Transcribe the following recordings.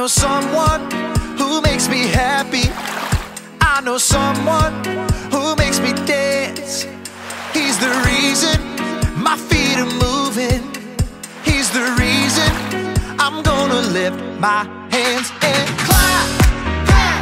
know someone who makes me happy. I know someone who makes me dance. He's the reason my feet are moving. He's the reason I'm gonna lift my hands and clap, clap,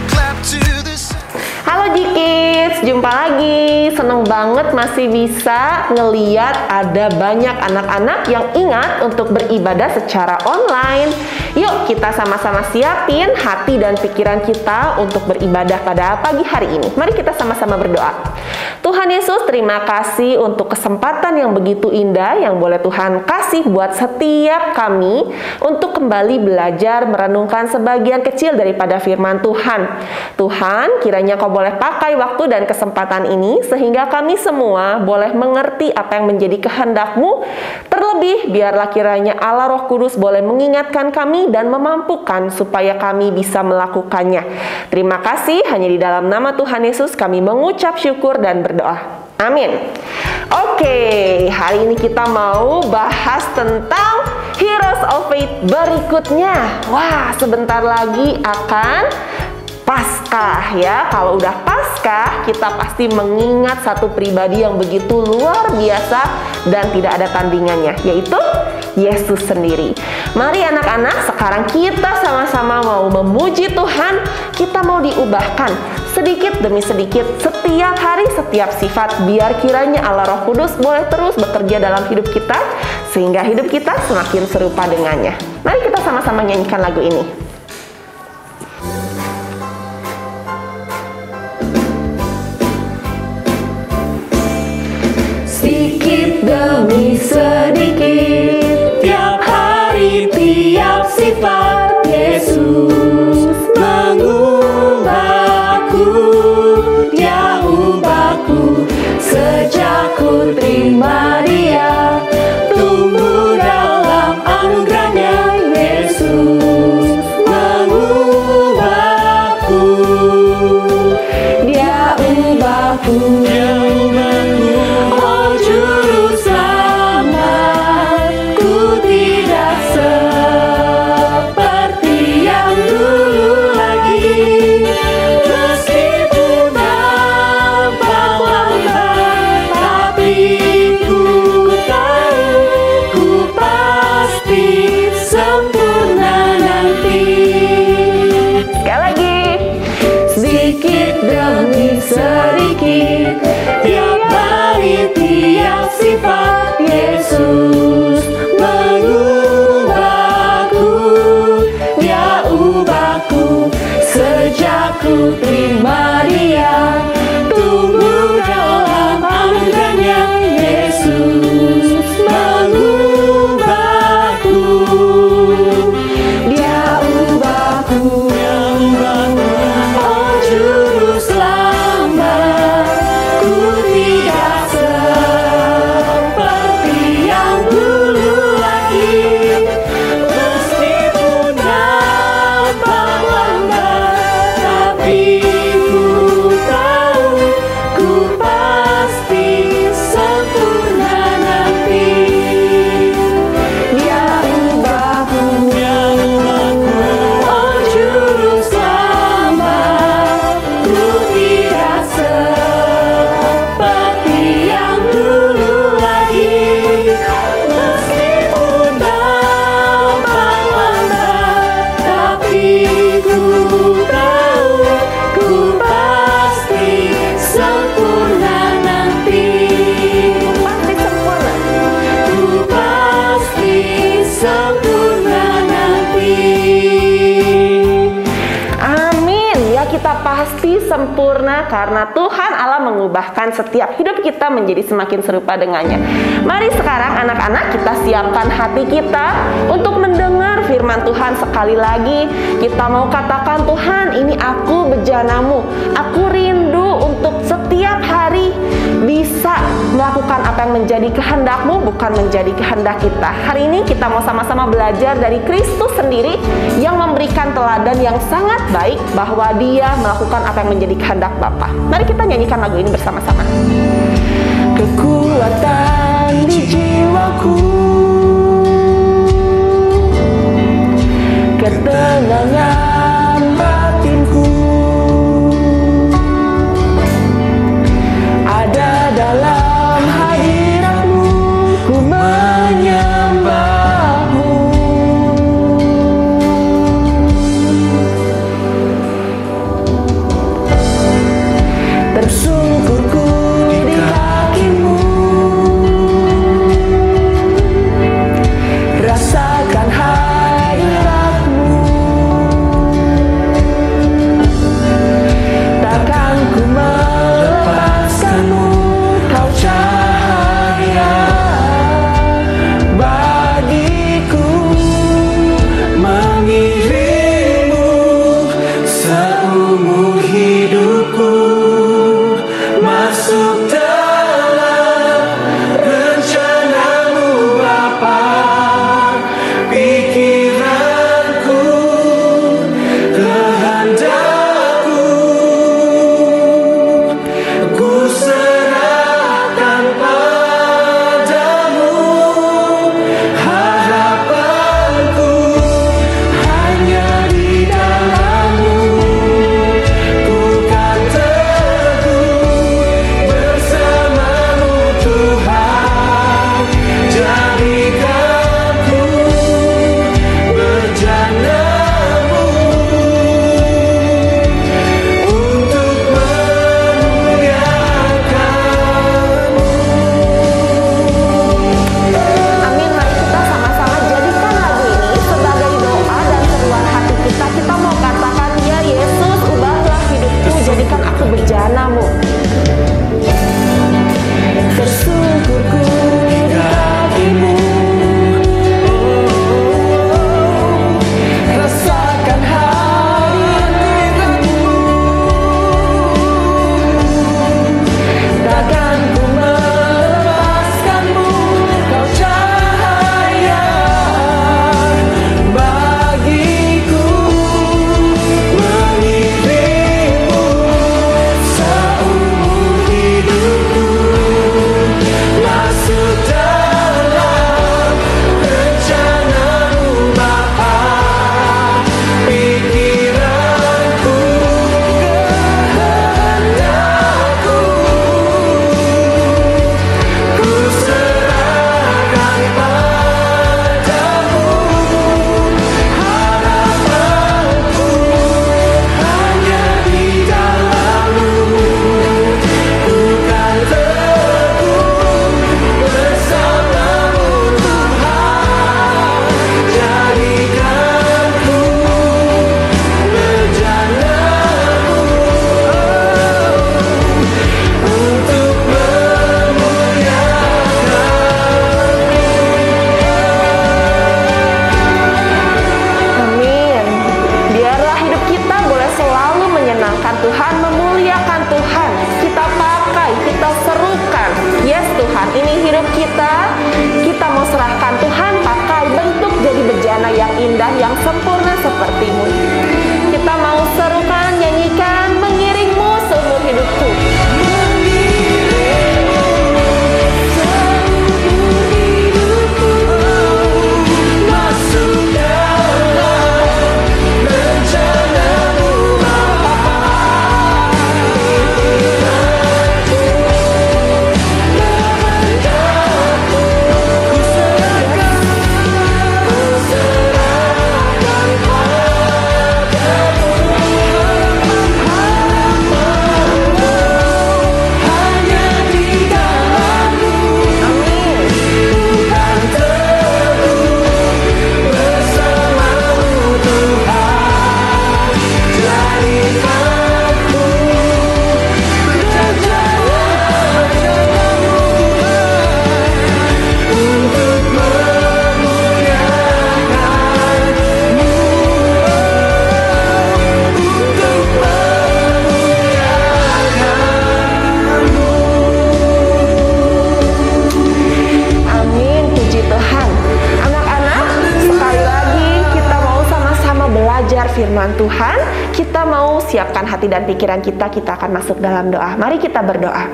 clap to the sun. Halo G-Kids, jumpa lagi. Seneng banget masih bisa ngeliat ada banyak anak-anak yang ingat untuk beribadah secara online. Yuk kita sama-sama siapin hati dan pikiran kita untuk beribadah pada pagi hari ini. Mari kita sama-sama berdoa. Tuhan Yesus, terima kasih untuk kesempatan yang begitu indah yang boleh Tuhan kasih buat setiap kami untuk kembali belajar merenungkan sebagian kecil daripada firman Tuhan. Tuhan, kiranya Kau boleh pakai waktu dan kesempatan ini sehingga kami semua boleh mengerti apa yang menjadi kehendak-Mu. Terlebih, biarlah kiranya Allah Roh Kudus boleh mengingatkan kami dan memampukan supaya kami bisa melakukannya. Terima kasih, hanya di dalam nama Tuhan Yesus kami mengucap syukur dan berdoa. Amin. Oke, hari ini kita mau bahas tentang Heroes of Faith berikutnya. Wah, sebentar lagi akan Paskah ya. Kalau udah Paskah, kita pasti mengingat satu pribadi yang begitu luar biasa dan tidak ada tandingannya, yaitu Yesus sendiri. Mari anak-anak, sekarang kita sama-sama mau memuji Tuhan. Kita mau diubahkan sedikit demi sedikit setiap hari, setiap sifat, biar kiranya Allah Roh Kudus boleh terus bekerja dalam hidup kita sehingga hidup kita semakin serupa dengannya. Mari kita sama-sama nyanyikan lagu ini. Sedikit demi sedikit, tiap hari, tiap sifat, Yesus mengubahku. Dia ubahku sejak ku terima Dia, tumbuh dalam anugerahnya. Yesus mengubahku. Dia ubahku. Sedikit, tiap hari, tiap sifat, Yesus mengubahku. Dia ubahku sejak ku terima Dia, tumbuh dalam anugerahnya. Yesus mengubahku. Dia ubahku. Oh Juru Selamat, ku tidak seperti yang dulu lagi. Meskipun nampak lambat, tapi ku tahu ku pasti sempurna nanti. Dia ubahku. Oh Juru Selamat, ku tidak seperti yang dulu lagi. Meskipun nampak lambat, tapi ku tahu ku pasti sempurna nanti. Ku pasti sempurna nanti. Amin. Ya, kita pasti sempurna karena Tuhan Allah mengubahkan setiap hidup kita menjadi semakin serupa dengannya. Mari sekarang anak-anak kita siapkan hati kita untuk mendengar firman Tuhan sekali lagi. Kita mau katakan, Tuhan, ini aku bejanamu. Aku rindu untuk setiap hari bisa melakukan apa yang menjadi kehendak-Mu, bukan menjadi kehendak kita. Hari ini kita mau sama-sama belajar dari Kristus sendiri yang memberikan teladan yang sangat baik bahwa Dia melakukan apa yang menjadi kehendak Bapa. Mari kita nyanyikan lagu ini bersama-sama. Kekuatan di jiwaku, ketenangan kita mau serahkan. Tuhan, pakai bentuk jadi bejana yang indah, yang sempurna seperti-Mu. Kita mau serukan, nyanyikan, mengiring-Mu seumur hidupku. Firman Tuhan, kita mau siapkan hati dan pikiran kita akan masuk dalam doa. Mari kita berdoa.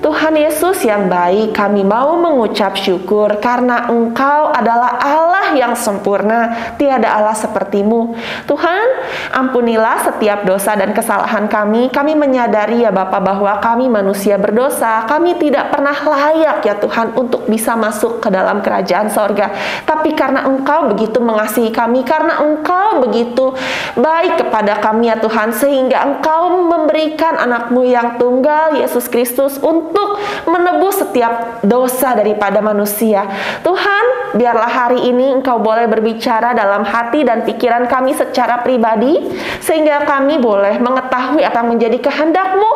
Tuhan Yesus yang baik, kami mau mengucap syukur karena Engkau adalah Allah yang sempurna, tiada Allah seperti-Mu. Tuhan, ampunilah setiap dosa dan kesalahan kami. Kami menyadari ya Bapa bahwa kami manusia berdosa. Kami tidak pernah layak ya Tuhan untuk bisa masuk ke dalam kerajaan sorga. Tapi karena Engkau begitu mengasihi kami, karena Engkau begitu baik kepada kami ya Tuhan, sehingga Engkau memberikan anak-Mu yang tunggal, Yesus Kristus, untuk menebus setiap dosa daripada manusia. Tuhan, biarlah hari ini Engkau boleh berbicara dalam hati dan pikiran kami secara pribadi, sehingga kami boleh mengetahui apa yang menjadi kehendak-Mu.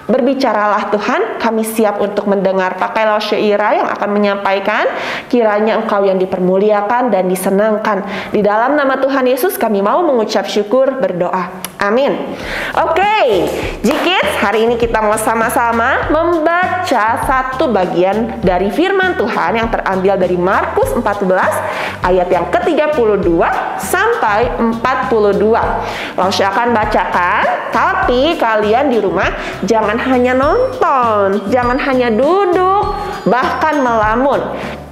Berbicaralah Tuhan, kami siap untuk mendengar. Pakailah Syaira yang akan menyampaikan, kiranya Engkau yang dipermuliakan dan disenangkan. Di dalam nama Tuhan Yesus kami mau mengucap syukur, berdoa. Amin. Oke, G-Kids, hari ini kita mau sama-sama membaca satu bagian dari firman Tuhan yang terambil dari Markus 14 ayat yang ke-32 sampai 42. Langsung akan bacakan, tapi kalian di rumah jangan hanya nonton, jangan hanya duduk, bahkan melamun.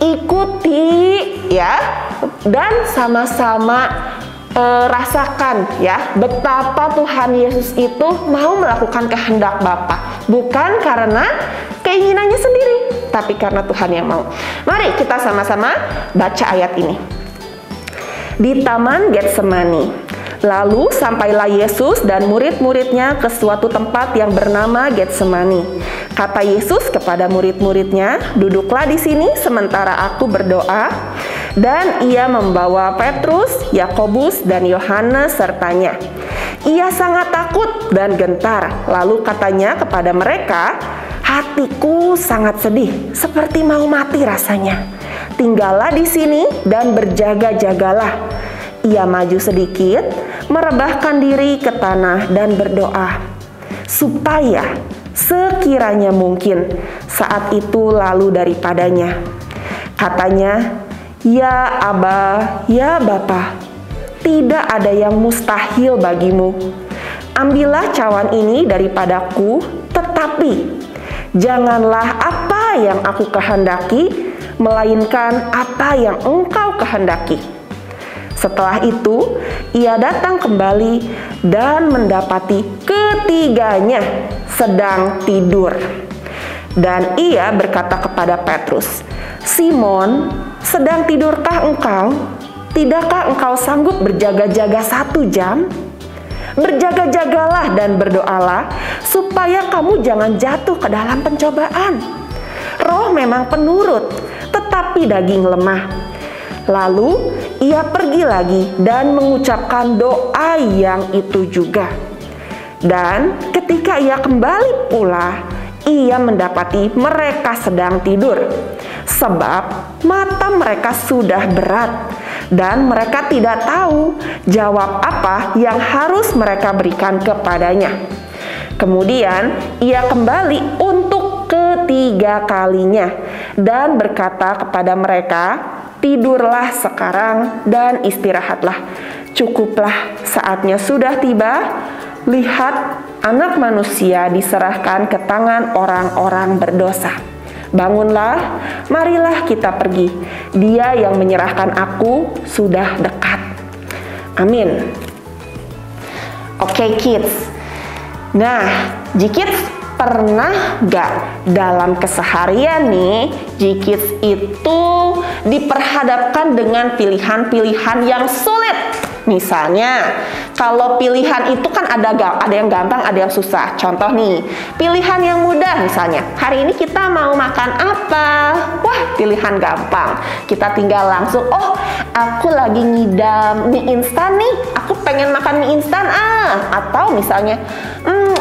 Ikuti ya, dan sama-sama rasakan ya betapa Tuhan Yesus itu mau melakukan kehendak Bapa, bukan karena keinginannya sendiri, tapi karena Tuhan yang mau. Mari kita sama-sama baca ayat ini. Di Taman Getsemani, lalu sampailah Yesus dan murid-muridnya ke suatu tempat yang bernama Getsemani. Kata Yesus kepada murid-muridnya, "Duduklah di sini sementara aku berdoa." Dan ia membawa Petrus, Yakobus, dan Yohanes sertanya. Ia sangat takut dan gentar. Lalu katanya kepada mereka, "Hatiku sangat sedih, seperti mau mati rasanya. Tinggallah di sini dan berjaga-jagalah." Ia maju sedikit, merebahkan diri ke tanah dan berdoa, supaya sekiranya mungkin saat itu lalu daripadanya. Katanya, "Ya Aba, ya Bapa, tidak ada yang mustahil bagimu. Ambillah cawan ini daripadaku, tetapi janganlah apa yang aku kehendaki, melainkan apa yang Engkau kehendaki." Setelah itu, ia datang kembali dan mendapati ketiganya sedang tidur. Dan ia berkata kepada Petrus, "Simon, sedang tidurkah engkau? Tidakkah engkau sanggup berjaga-jaga 1 jam? Berjaga-jagalah dan berdoalah, supaya kamu jangan jatuh ke dalam pencobaan. Roh memang penurut, tetapi daging lemah." Lalu ia pergi lagi dan mengucapkan doa yang itu juga. Dan ketika ia kembali pula, ia mendapati mereka sedang tidur, sebab mata mereka sudah berat, dan mereka tidak tahu jawab apa yang harus mereka berikan kepadanya. Kemudian ia kembali untuk ketiga kalinya dan berkata kepada mereka, "Tidurlah sekarang dan istirahatlah. Cukuplah, saatnya sudah tiba. Lihat, Anak Manusia diserahkan ke tangan orang-orang berdosa. Bangunlah, marilah kita pergi. Dia yang menyerahkan aku sudah dekat." Amin. Oke, kids. Nah, G-Kids pernah gak dalam keseharian nih, G-Kids itu diperhadapkan dengan pilihan-pilihan yang sulit? Misalnya, kalau pilihan itu kan ada yang gampang, ada yang susah. Contoh nih, pilihan yang mudah misalnya, hari ini kita mau makan apa? Wah, pilihan gampang. Kita tinggal langsung, oh, aku lagi ngidam mie instan nih, aku pengen makan mie instan Atau misalnya,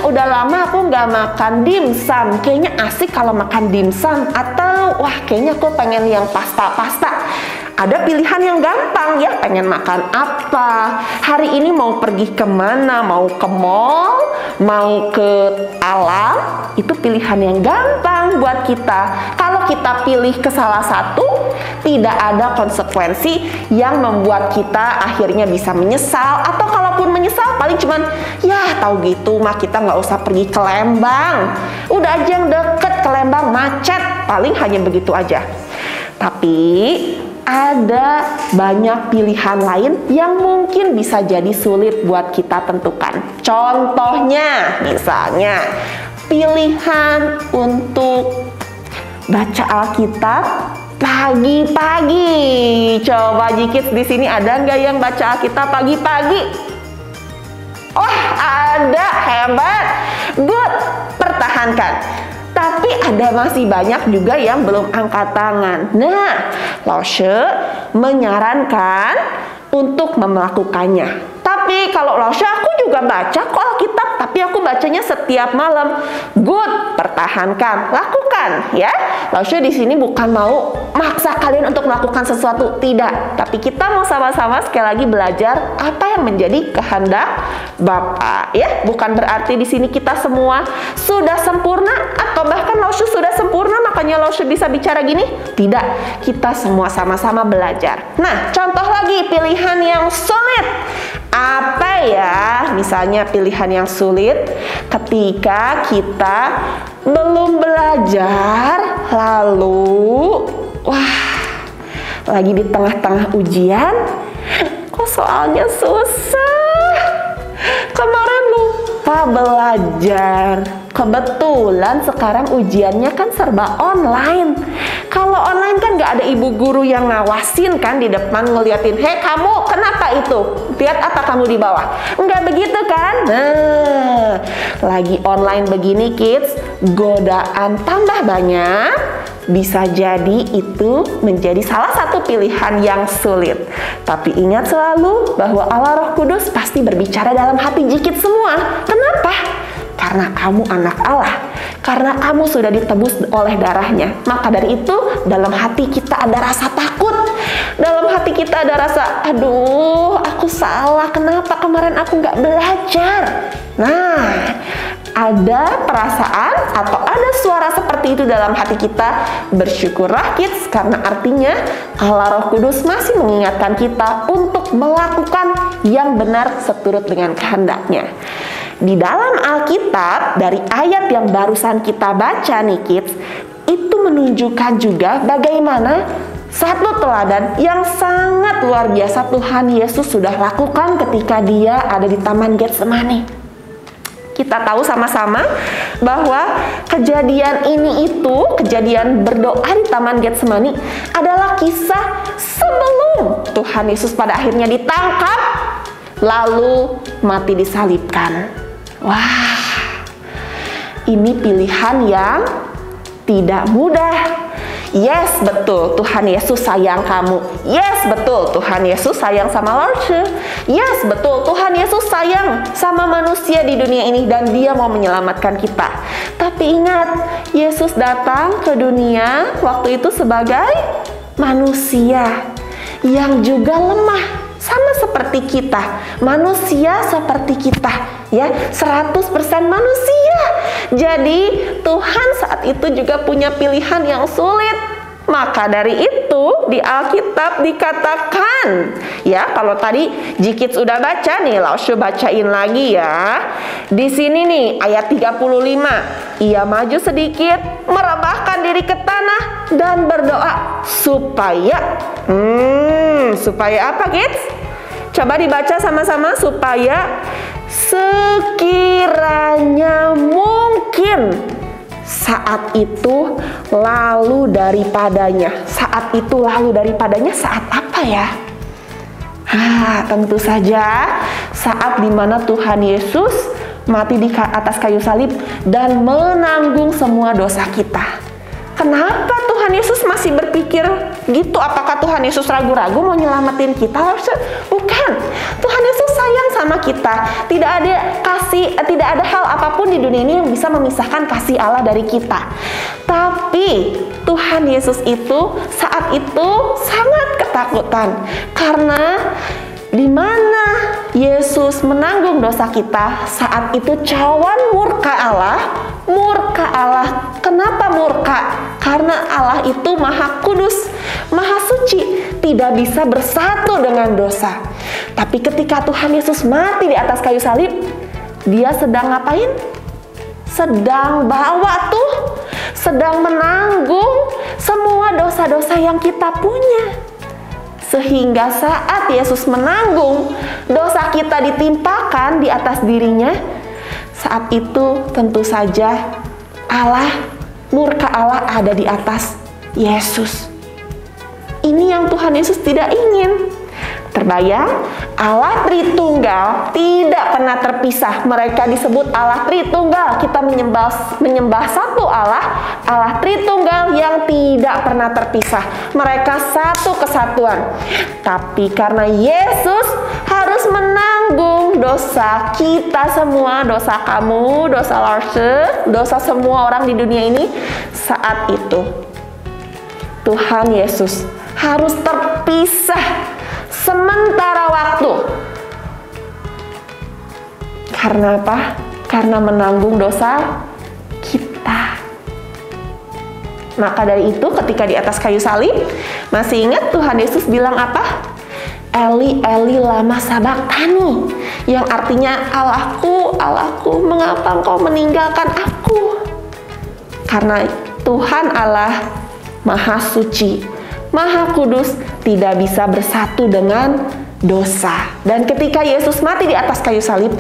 udah lama aku nggak makan dimsum, kayaknya asik kalau makan dimsum. Atau, wah, kayaknya aku pengen yang pasta-pasta. Ada pilihan yang gampang ya, pengen makan apa, hari ini mau pergi kemana, mau ke mall, mau ke alam, itu pilihan yang gampang buat kita. Kalau kita pilih ke salah satu, tidak ada konsekuensi yang membuat kita akhirnya bisa menyesal. Atau kalaupun menyesal, paling cuman, ya tahu gitu mah kita nggak usah pergi ke Lembang, udah aja yang deket ke Lembang macet, paling hanya begitu aja. Tapi ada banyak pilihan lain yang mungkin bisa jadi sulit buat kita tentukan. Contohnya, misalnya pilihan untuk baca Alkitab pagi-pagi. Coba G-Kids di sini ada nggak yang baca Alkitab pagi-pagi? Oh, ada, hebat, good, pertahankan. Tapi ada masih banyak juga yang belum angkat tangan. Nah, Lausche menyarankan untuk melakukannya. Tapi kalau Lausche, aku juga baca kok Alkitab, tapi aku bacanya setiap malam. Good, pertahankan, lakukan ya. Lausche di sini bukan mau maksa kalian untuk melakukan sesuatu, tidak. Tapi kita mau sama-sama sekali lagi belajar apa yang menjadi kehendak Bapa ya. Bukan berarti di sini kita semua sudah sempurna atau bahkan Lausche sudah sempurna makanya Lausche bisa bicara gini. Tidak, kita semua sama-sama belajar. Nah, contoh lagi pilihan yang sulit. Apa ya? Misalnya pilihan yang sulit ketika kita belum belajar, lalu wah, lagi di tengah-tengah ujian, kok soalnya susah, kemarin lupa belajar. Kebetulan sekarang ujiannya kan serba online. Kalau online kan nggak ada ibu guru yang ngawasin kan di depan ngeliatin, hei kamu kenapa itu? Lihat apa kamu di bawah? Nggak begitu kan? Nah, lagi online begini kids, godaan tambah banyak. Bisa jadi itu menjadi salah satu pilihan yang sulit. Tapi ingat selalu bahwa Allah Roh Kudus pasti berbicara dalam hati G-Kids semua. Kenapa? Karena kamu anak Allah, karena kamu sudah ditebus oleh darahnya. Maka dari itu dalam hati kita ada rasa takut, dalam hati kita ada rasa, aduh aku salah, kenapa kemarin aku nggak belajar. Nah, ada perasaan atau ada suara seperti itu dalam hati kita. Bersyukurlah kids, karena artinya Allah Roh Kudus masih mengingatkan kita untuk melakukan yang benar seturut dengan kehendaknya. Di dalam Alkitab, dari ayat yang barusan kita baca nih kids, itu menunjukkan juga bagaimana satu teladan yang sangat luar biasa Tuhan Yesus sudah lakukan ketika dia ada di Taman Getsemani. Kita tahu sama-sama bahwa kejadian ini itu, kejadian berdoa di Taman Getsemani adalah kisah sebelum Tuhan Yesus pada akhirnya ditangkap lalu mati disalibkan. Wah, ini pilihan yang tidak mudah. Yes, betul, Tuhan Yesus sayang kamu. Yes, betul, Tuhan Yesus sayang sama Lausche. Yes, betul, Tuhan Yesus sayang sama manusia di dunia ini dan dia mau menyelamatkan kita. Tapi ingat, Yesus datang ke dunia waktu itu sebagai manusia yang juga lemah. Sama seperti kita, manusia seperti kita, ya, 100% manusia. Jadi Tuhan saat itu juga punya pilihan yang sulit. Maka dari itu di Alkitab dikatakan, ya kalau tadi Jikit sudah baca nih, Laushu bacain lagi ya. Di sini nih ayat 35, ia maju sedikit, merebahkan diri ke tanah dan berdoa supaya apa kids? Coba dibaca sama-sama, supaya sekiranya mungkin saat itu lalu daripadanya. Saat itu lalu daripadanya saat apa ya? Tentu saja saat dimana Tuhan Yesus mati di atas kayu salib dan menanggung semua dosa kita. Kenapa Tuhan Yesus masih berpikir gitu? Apakah Tuhan Yesus ragu-ragu mau nyelamatin kita? Bukan. Tuhan Yesus sayang sama kita. Tidak ada hal apapun di dunia ini yang bisa memisahkan kasih Allah dari kita. Tapi Tuhan Yesus itu saat itu sangat ketakutan karena di mana Yesus menanggung dosa kita, saat itu cawan murka Allah. Kenapa murka? Karena Allah itu maha kudus, maha suci, tidak bisa bersatu dengan dosa. Tapi ketika Tuhan Yesus mati di atas kayu salib, dia sedang ngapain? Sedang menanggung semua dosa-dosa yang kita punya. Sehingga saat Yesus menanggung dosa kita ditimpakan di atas dirinya, saat itu tentu saja murka Allah ada di atas Yesus. Ini yang Tuhan Yesus tidak ingin. Terbayang, Allah Tritunggal tidak pernah terpisah. Mereka disebut Allah Tritunggal. Kita menyembah satu Allah Tritunggal yang tidak pernah terpisah. Mereka satu kesatuan. Tapi karena Yesus harus menanggung dosa kita semua, dosa kamu, dosa Larshe, dosa semua orang di dunia ini, saat itu Tuhan Yesus harus terpisah sementara waktu. Karena apa? Karena menanggung dosa kita. Maka dari itu ketika di atas kayu salib, masih ingat Tuhan Yesus bilang apa? Eli, Eli, lama sabachthani, yang artinya Allahku, Allahku, mengapa engkau meninggalkan aku? Karena Tuhan Allah maha suci, maha kudus, tidak bisa bersatu dengan dosa. Dan ketika Yesus mati di atas kayu salib,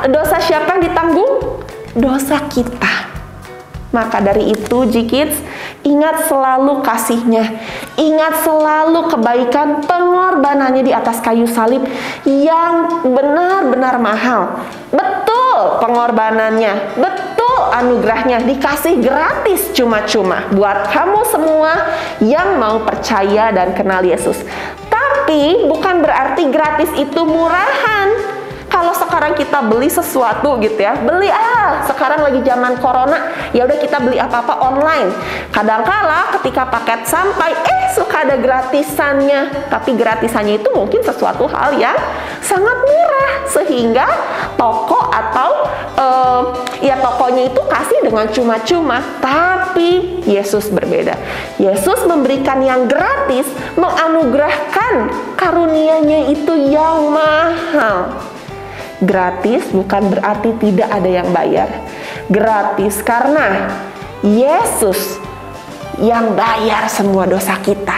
dosa siapa yang ditanggung? Dosa kita. Maka dari itu Jikids, ingat selalu kasihnya, ingat selalu kebaikan pengorbanannya di atas kayu salib yang benar-benar mahal. Betul pengorbanannya, betul anugerahnya, dikasih gratis cuma-cuma buat kamu semua yang mau percaya dan kenal Yesus. Tapi bukan berarti gratis itu murahan. Kalau sekarang kita beli sesuatu gitu ya, sekarang lagi zaman corona, ya udah kita beli apa-apa online. Kadangkala ketika paket sampai, suka ada gratisannya. Tapi gratisannya itu mungkin sesuatu hal yang sangat murah, sehingga toko atau tokonya itu kasih dengan cuma-cuma. Tapi Yesus berbeda. Yesus memberikan yang gratis, menganugerahkan karunia-Nya itu yang mahal. Gratis bukan berarti tidak ada yang bayar. Gratis karena Yesus yang bayar semua dosa kita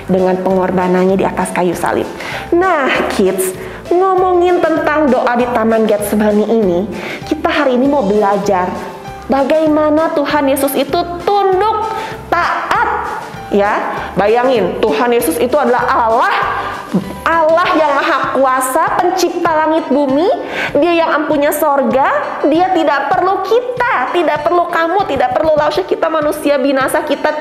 dengan pengorbanannya di atas kayu salib. Nah, kids, ngomongin tentang doa di Taman Getsemani ini, kita hari ini mau belajar bagaimana Tuhan Yesus itu tunduk, taat. Ya, bayangin, Tuhan Yesus itu adalah Allah yang maha kuasa, pencipta langit bumi. Dia yang ampunya sorga. Dia tidak perlu kita, tidak perlu kamu, tidak perlu Laushe. Kita manusia binasa, kita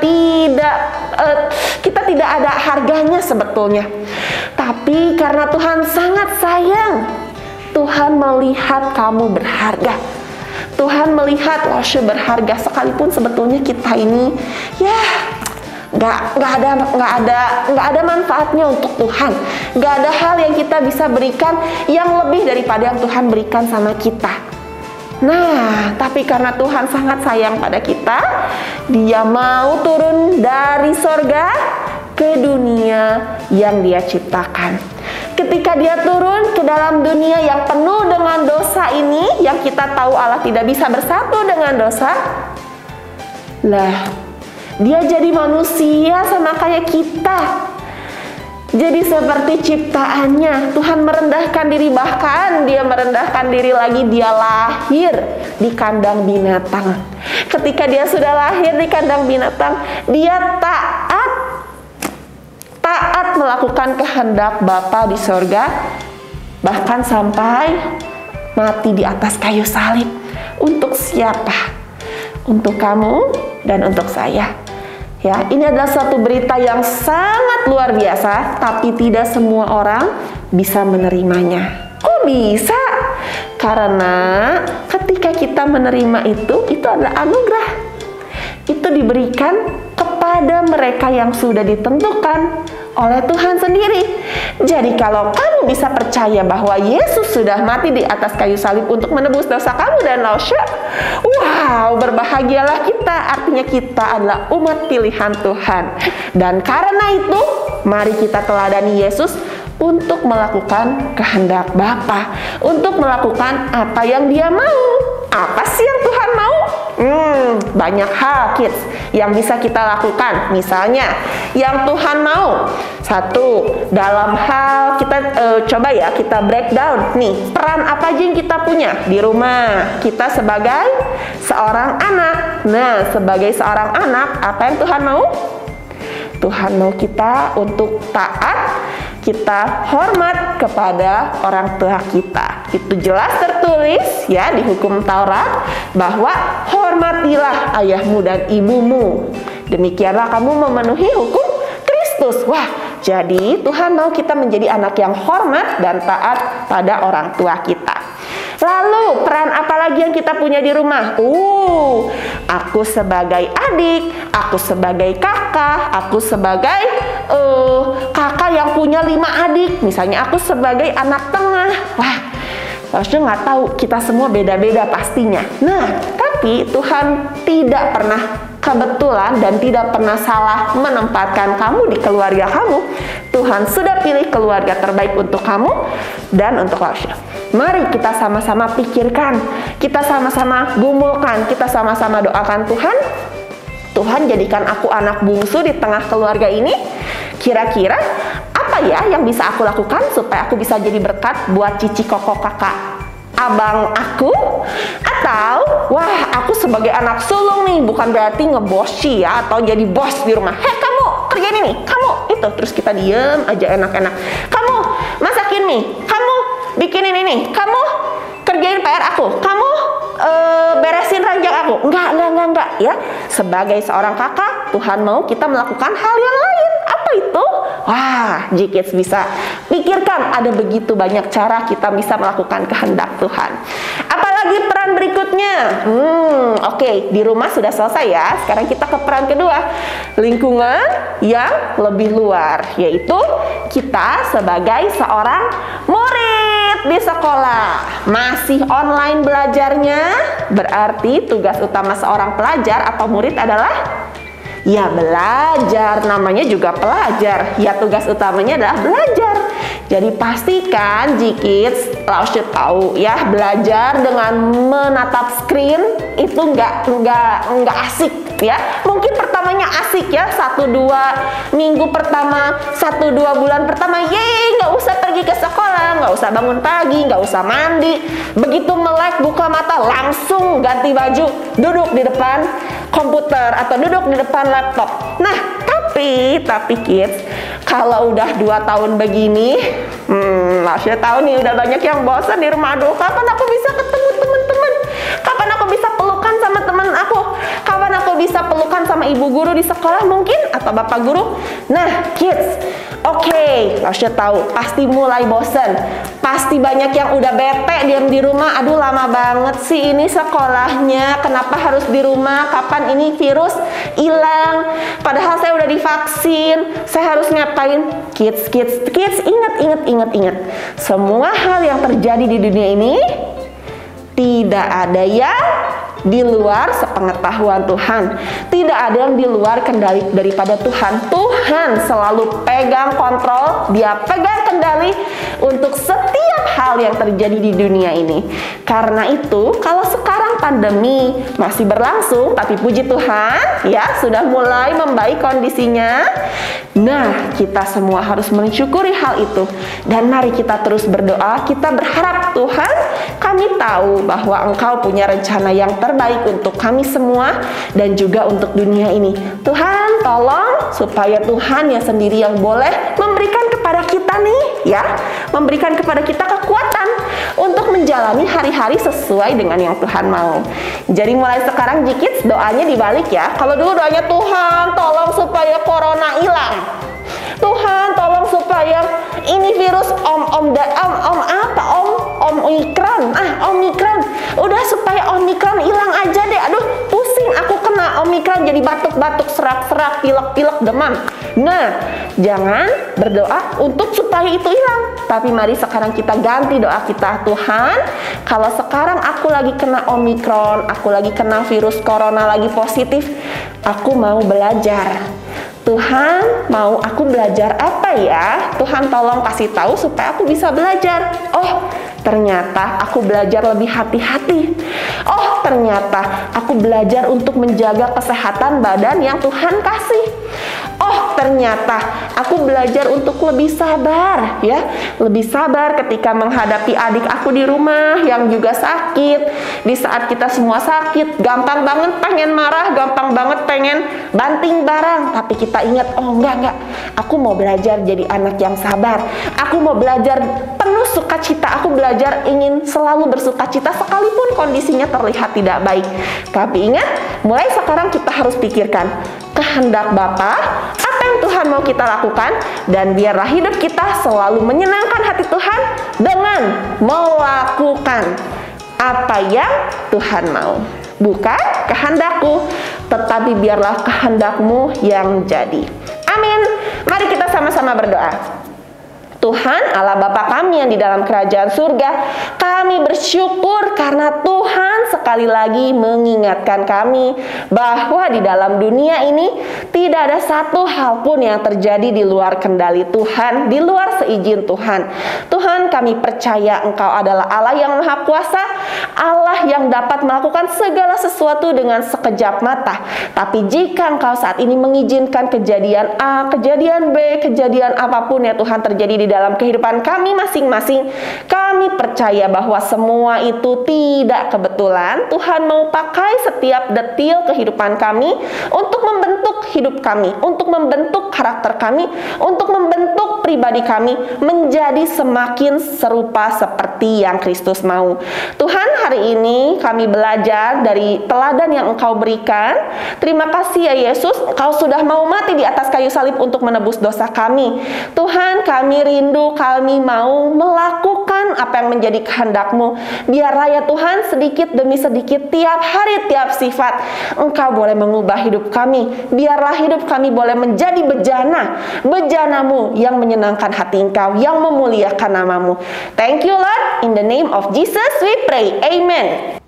tidak ada harganya sebetulnya. Tapi karena Tuhan sangat sayang, Tuhan melihat kamu berharga. Tuhan melihat Laushe berharga, sekalipun sebetulnya kita ini nggak ada manfaatnya untuk Tuhan. Nggak ada hal yang kita bisa berikan yang lebih daripada yang Tuhan berikan sama kita. Nah, tapi karena Tuhan sangat sayang pada kita, Dia mau turun dari sorga ke dunia yang Dia ciptakan. Ketika Dia turun ke dalam dunia yang penuh dengan dosa ini, yang kita tahu Allah tidak bisa bersatu dengan dosa, lah, Dia jadi manusia sama kayak kita. Jadi seperti ciptaannya. Tuhan merendahkan diri, bahkan Dia merendahkan diri lagi. Dia lahir di kandang binatang. Ketika Dia sudah lahir di kandang binatang, Dia taat melakukan kehendak Bapa di sorga, bahkan sampai mati di atas kayu salib. Untuk siapa? Untuk kamu dan untuk saya. Ya, ini adalah suatu berita yang sangat luar biasa, tapi tidak semua orang bisa menerimanya. Kok bisa? Karena ketika kita menerima itu adalah anugerah. Itu diberikan kepada mereka yang sudah ditentukan oleh Tuhan sendiri. Jadi kalau kamu bisa percaya bahwa Yesus sudah mati di atas kayu salib untuk menebus dosa kamu dan Lausya, wow, berbahagialah kita. Artinya kita adalah umat pilihan Tuhan. Dan karena itu, mari kita teladani Yesus untuk melakukan kehendak Bapa, untuk melakukan apa yang Dia mau. Apa sih yang Tuhan mau? Banyak hal, kids, yang bisa kita lakukan. Misalnya, yang Tuhan mau. Satu, dalam hal kita coba ya, kita breakdown nih, peran apa aja yang kita punya di rumah. Kita sebagai seorang anak. Nah, sebagai seorang anak, apa yang Tuhan mau? Tuhan mau kita untuk taat, kita hormat kepada orang tua kita. Itu jelas tertulis ya di hukum Taurat bahwa hormatilah ayahmu dan ibumu. Demikianlah kamu memenuhi hukum Kristus. Wah, jadi Tuhan mau kita menjadi anak yang hormat dan taat pada orang tua kita. Lalu peran apa lagi yang kita punya di rumah? Aku sebagai adik, aku sebagai kakak, aku sebagai kakak yang punya 5 adik. Misalnya aku sebagai anak tengah. Wah, harusnya nggak tahu, kita semua beda-beda pastinya. Nah, tapi Tuhan tidak pernah kebetulan dan tidak pernah salah menempatkan kamu di keluarga kamu. Tuhan sudah pilih keluarga terbaik untuk kamu dan untuk Lausya. Mari kita sama-sama pikirkan, kita sama-sama gumulkan, kita sama-sama doakan Tuhan. Tuhan, jadikan aku anak bungsu di tengah keluarga ini. Kira-kira apa ya yang bisa aku lakukan supaya aku bisa jadi berkat buat cici, koko, kakak, abang aku? Atau, wah, aku sebagai anak sulung nih, bukan berarti ngebosi ya, atau jadi bos di rumah. Hei, kamu kerjain ini, kamu itu. Terus kita diem aja enak-enak. Kamu masakin nih, kamu bikinin ini, kamu kerjain PR aku, kamu beresin ranjang aku. Enggak ya. Sebagai seorang kakak, Tuhan mau kita melakukan hal yang lain. Apa itu? Wah, G-Kids bisa pikirkan, ada begitu banyak cara kita bisa melakukan kehendak Tuhan. Apalagi peran berikutnya? Oke, di rumah sudah selesai ya. Sekarang kita ke peran kedua, lingkungan yang lebih luar, yaitu kita sebagai seorang murid di sekolah. Masih online belajarnya, berarti tugas utama seorang pelajar atau murid adalah ya belajar. Namanya juga pelajar, ya tugas utamanya adalah belajar. Jadi pastikan G-Kids, Lausya tahu ya, belajar dengan menatap screen itu nggak asik ya. Mungkin pertamanya asik ya, 1-2 minggu pertama, 1-2 bulan pertama, yeay, nggak usah pergi ke sekolah, nggak usah bangun pagi, nggak usah mandi. Begitu melek buka mata langsung ganti baju, duduk di depan komputer atau duduk di depan laptop. Nah, tapi kids, kalau udah 2 tahun begini, Lausya tahu nih udah banyak yang bosan di rumah. Aduh, kapan aku bisa ketemu teman-teman? Kapan aku bisa pelukan sama teman aku? Kapan aku bisa pelukan sama ibu guru di sekolah mungkin? Atau bapak guru? Nah, kids, oke, Lausya tahu pasti mulai bosan. Pasti banyak yang udah bete diam di rumah. Aduh, lama banget sih ini sekolahnya. Kenapa harus di rumah? Kapan ini virus hilang? Padahal saya udah divaksin. Saya harus ngapain? Kids, ingat. Semua hal yang terjadi di dunia ini tidak ada yang di luar sepengetahuan Tuhan. Tidak ada yang di luar kendali daripada Tuhan. Tuhan selalu pegang kontrol, Dia pegang kendali untuk setiap hal yang terjadi di dunia ini. Karena itu, kalau sekarang pandemi masih berlangsung, tapi puji Tuhan ya sudah mulai membaik kondisinya. Nah, kita semua harus mensyukuri hal itu. Dan mari kita terus berdoa, kita berharap, Tuhan, kami tahu bahwa Engkau punya rencana yang terbaik untuk kami semua dan juga untuk dunia ini. Tuhan, tolong supaya Tuhan yang sendiri yang boleh memberikan kepada kita nih ya, memberikan kepada kita kekuatan untuk menjalani hari-hari sesuai dengan yang Tuhan mau. Jadi mulai sekarang G-Kids doanya dibalik ya. Kalau dulu doanya Tuhan tolong supaya corona hilang, Tuhan tolong supaya ini virus Omikron, udah supaya Omikron hilang aja deh. Aduh pusing aku kena Omikron, jadi batuk-batuk, serak-serak, pilek-pilek, demam. Nah, jangan berdoa untuk supaya itu hilang, tapi mari sekarang kita ganti doa kita. Tuhan, kalau sekarang aku lagi kena Omikron, aku lagi kena virus corona, lagi positif, aku mau belajar. Tuhan, mau aku belajar apa ya? Tuhan tolong kasih tahu supaya aku bisa belajar. Oh, ternyata aku belajar lebih hati-hati. Oh, ternyata aku belajar untuk menjaga kesehatan badan yang Tuhan kasih. Oh, ternyata aku belajar untuk lebih sabar ya. Lebih sabar ketika menghadapi adik aku di rumah yang juga sakit. Di saat kita semua sakit, gampang banget pengen marah, gampang banget pengen banting barang. Tapi kita ingat, oh enggak, aku mau belajar jadi anak yang sabar. Aku mau belajar penuh sukacita. Aku belajar ingin selalu bersukacita sekalipun kondisinya terlihat tidak baik. Tapi ingat, mulai sekarang kita harus pikirkan kehendak Bapa, apa yang Tuhan mau kita lakukan, dan biarlah hidup kita selalu menyenangkan hati Tuhan dengan melakukan apa yang Tuhan mau. Bukan kehendakku, tetapi biarlah kehendak-Mu yang jadi. Amin. Mari kita sama-sama berdoa. Tuhan Allah Bapa kami yang di dalam kerajaan surga, kami bersyukur karena Tuhan sekali lagi mengingatkan kami bahwa di dalam dunia ini tidak ada satu hal pun yang terjadi di luar kendali Tuhan, di luar seizin Tuhan. Tuhan, kami percaya Engkau adalah Allah yang Maha Kuasa, Allah yang dapat melakukan segala sesuatu dengan sekejap mata. Tapi jika Engkau saat ini mengizinkan kejadian A, kejadian B, kejadian apapun ya Tuhan terjadi di dalam kehidupan kami masing-masing, kami percaya bahwa semua itu tidak kebetulan. Tuhan mau pakai setiap detil kehidupan kami untuk membentuk hidup kami, untuk membentuk karakter kami, untuk membentuk pribadi kami menjadi semakin serupa seperti yang Kristus mau. Tuhan, hari ini kami belajar dari teladan yang Engkau berikan. Terima kasih ya Yesus, Engkau sudah mau mati di atas kayu salib untuk menebus dosa kami. Tuhan, kami rindu, kami mau melakukan apa yang menjadi kehendak-Mu. Biarlah ya Tuhan, sedikit demi sedikit, tiap hari, tiap sifat, Engkau boleh mengubah hidup kami. Biarlah hidup kami boleh menjadi bejana-Mu yang menyenangkan hati Engkau, yang memuliakan nama-Mu. Thank you Lord, in the name of Jesus we pray, amen.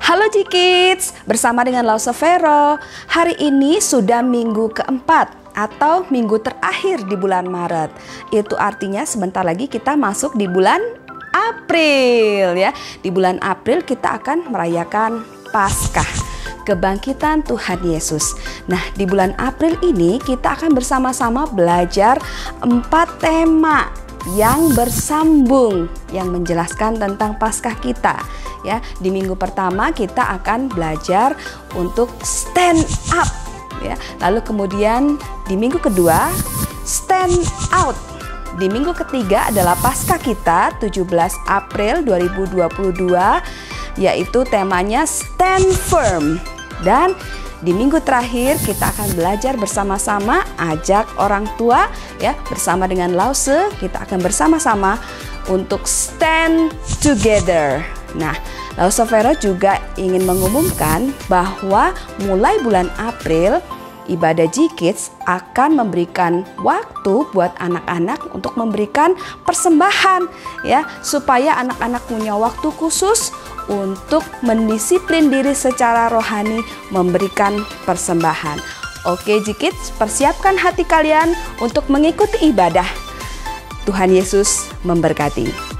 Halo G-Kids, bersama dengan Lausa Vero. Hari ini sudah minggu keempat atau minggu terakhir di bulan Maret. Itu artinya sebentar lagi kita masuk di bulan April ya. Di bulan April kita akan merayakan Paskah, kebangkitan Tuhan Yesus. Nah, di bulan April ini kita akan bersama-sama belajar 4 tema yang bersambung yang menjelaskan tentang Paskah kita. Ya, di minggu pertama kita akan belajar untuk stand up. Ya, lalu kemudian di minggu kedua stand out. Di minggu ketiga adalah Paskah kita 17 April 2022, yaitu temanya stand firm. Dan di minggu terakhir kita akan belajar bersama-sama, ajak orang tua ya, bersama dengan Lause kita akan bersama-sama untuk stand together. Nah, Lausa Vero juga ingin mengumumkan bahwa mulai bulan April Ibadah G-Kids akan memberikan waktu buat anak-anak untuk memberikan persembahan ya, supaya anak-anak punya waktu khusus untuk mendisiplin diri secara rohani memberikan persembahan. Oke G-Kids, persiapkan hati kalian untuk mengikuti ibadah. Tuhan Yesus memberkati.